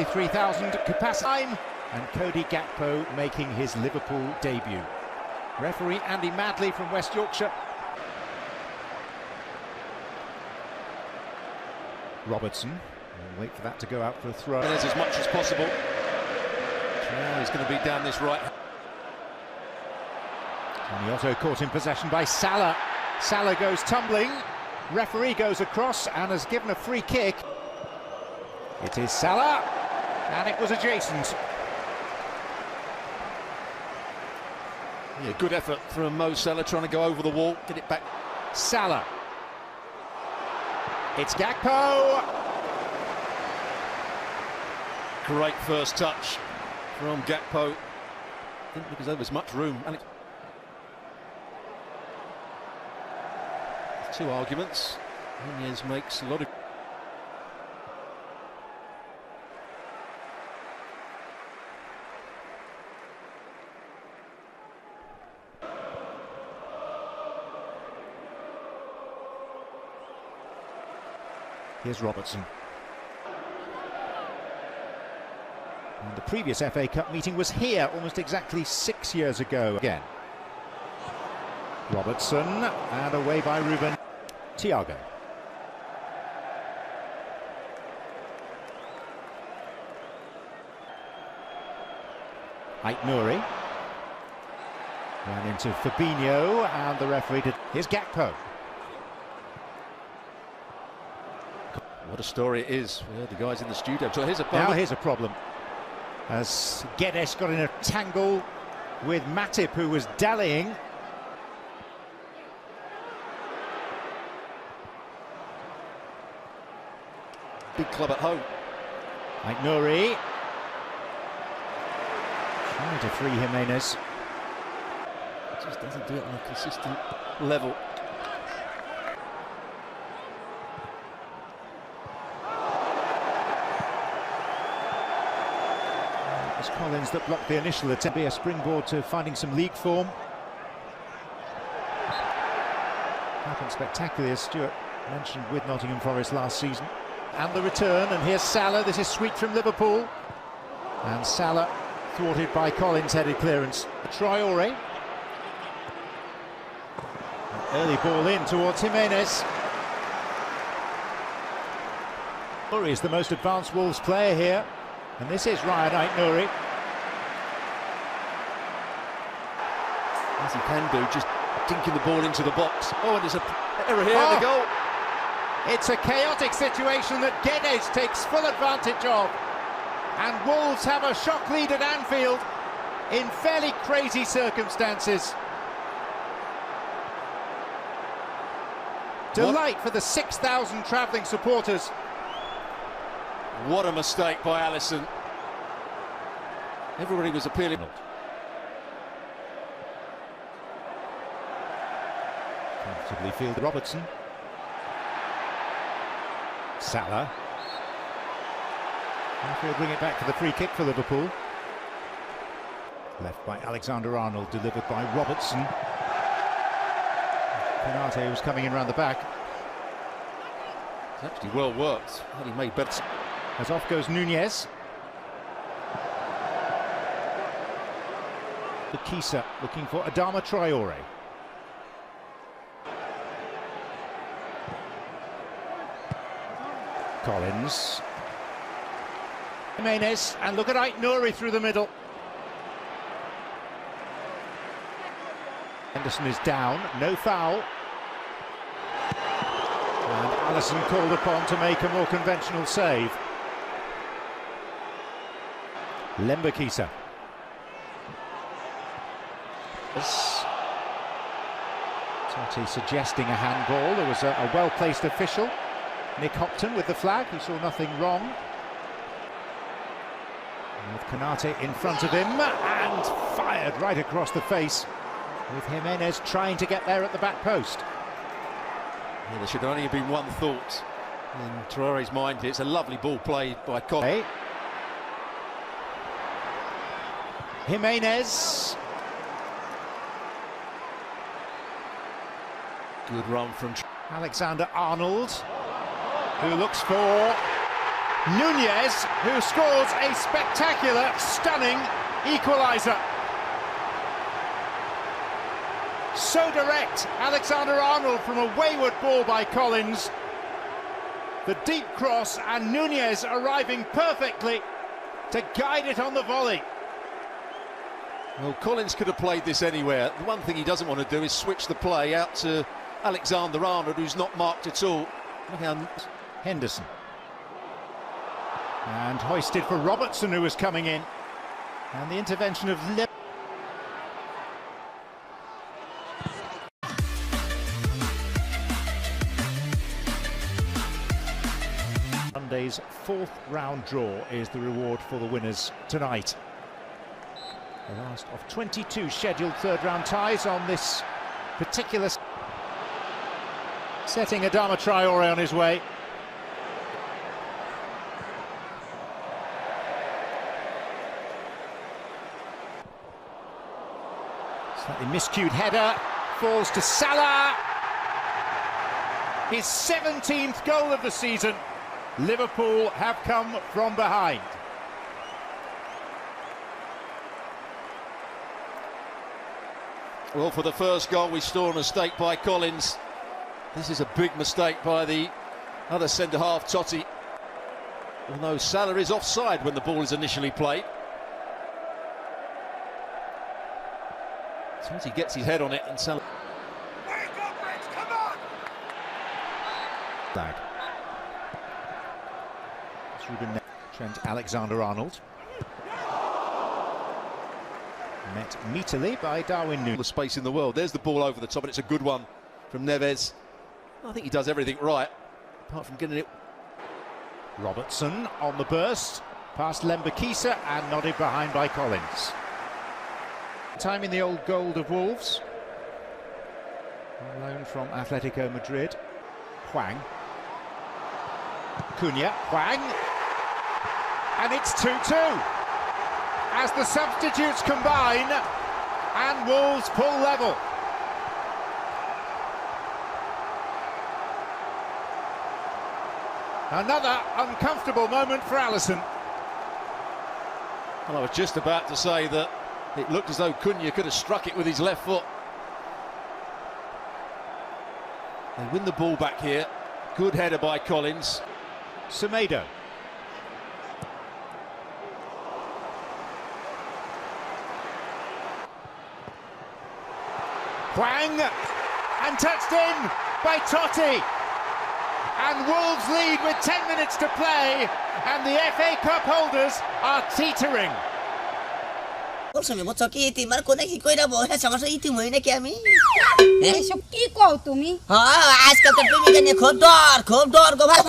3,000 capacity, and Cody Gakpo making his Liverpool debut. Referee Andy Madley from West Yorkshire. Robertson will wait for that to go out for a throw. There's as much as possible. Now he's going to be down this right. Otto caught in possession by Salah. Salah goes tumbling. Referee goes across and has given a free kick. It is Salah, and it was adjacent. Yeah, good effort from Mo Salah trying to go over the wall, get it back. Salah. It's Gakpo. Great first touch from Gakpo. Didn't look as though there's much room. And two arguments. Nunez makes a lot of. Here's Robertson. And the previous FA Cup meeting was here almost exactly 6 years ago again. Robertson, and away by Ruben. Thiago. Aït-Nouri. Ran into Fabinho, and the referee did. Here's Gakpo. What a story it is. Yeah, the guys in the studio. So here's a now here's a problem. As Guedes got in a tangle with Matip, who was dallying. Big club at home. Aït-Nouri. Trying to free Jimenez. Just doesn't do it on a consistent level. It was Collins that blocked the initial attempt. Be a springboard to finding some league form. Happened spectacularly, as Stuart mentioned, with Nottingham Forest last season. And the return, and here's Salah. This is sweet from Liverpool. And Salah thwarted by Collins' headed clearance. Traoré. Early ball in towards Jimenez. Aït-Nouri is the most advanced Wolves player here. And this is Ryan Aït-Nouri. As he can do, just dinking the ball into the box. Oh, and there's an error here at the goal. It's a chaotic situation that Guedes takes full advantage of. And Wolves have a shock lead at Anfield in fairly crazy circumstances. Delight for the 6,000 travelling supporters. What a mistake by Alisson. Everybody was appealing. Comfortably fielded Robertson. Salah. Anfield bring it back for the free kick for Liverpool. Left by Alexander-Arnold, delivered by Robertson. Konate was coming in around the back. It's actually well worked. He made better. As off goes Nunez. The Kisa looking for Adama Traoré. Collins. Jimenez, and look at Aït-Nouri through the middle. Henderson is down, no foul. And Alisson called upon to make a more conventional save. Lemba-Kisa. Totti suggesting a handball. There was a well-placed official, Nick Hopton, with the flag. He saw nothing wrong. With Konate in front of him, and fired right across the face, with Jimenez trying to get there at the back post. Yeah, there should only have been one thought in Traoré's mind. It's a lovely ball played by Collins. Jimenez. Good run from Alexander-Arnold, who looks for Nunez, who scores a spectacular, stunning equaliser. So direct, Alexander-Arnold from a wayward ball by Collins. The deep cross and Nunez arriving perfectly to guide it on the volley. Well, Collins could have played this anywhere. The one thing he doesn't want to do is switch the play out to Alexander-Arnold, who's not marked at all. Look how Henderson. And hoisted for Robertson, who was coming in. And the intervention of Liverpool. Monday's fourth round draw is the reward for the winners tonight. The last of 22 scheduled third round ties on this particular, setting Adama Traore on his way. Slightly miscued header, falls to Salah. His 17th goal of the season. Liverpool have come from behind. Well, for the first goal, we saw a mistake by Collins. This is a big mistake by the other centre-half, Totti. Although Salah is offside when the ball is initially played. Totti gets his head on it and Salah... Wake up, Rich, come on! Flag. Trent Alexander-Arnold. Met meaterly by Darwin Núñez. The space in the world. There's the ball over the top, and it's a good one from Neves. I think he does everything right, apart from getting it. Robertson on the burst, past Lembakisa and nodded behind by Collins. Time in the old gold of Wolves. On loan from Atletico Madrid. Hwang. Cunha, Hwang. And it's 2-2. As the substitutes combine and Wolves pull level. Another uncomfortable moment for Alisson. Well, I was just about to say that it looked as though Cunha could have struck it with his left foot. They win the ball back here. Good header by Collins. Semedo. Hwang, and touched in by Totti. And Wolves lead with 10 minutes to play, and the FA Cup holders are teetering. আজকাল তো প্রেমিকা নিয়ে খুব ডর গো ভাই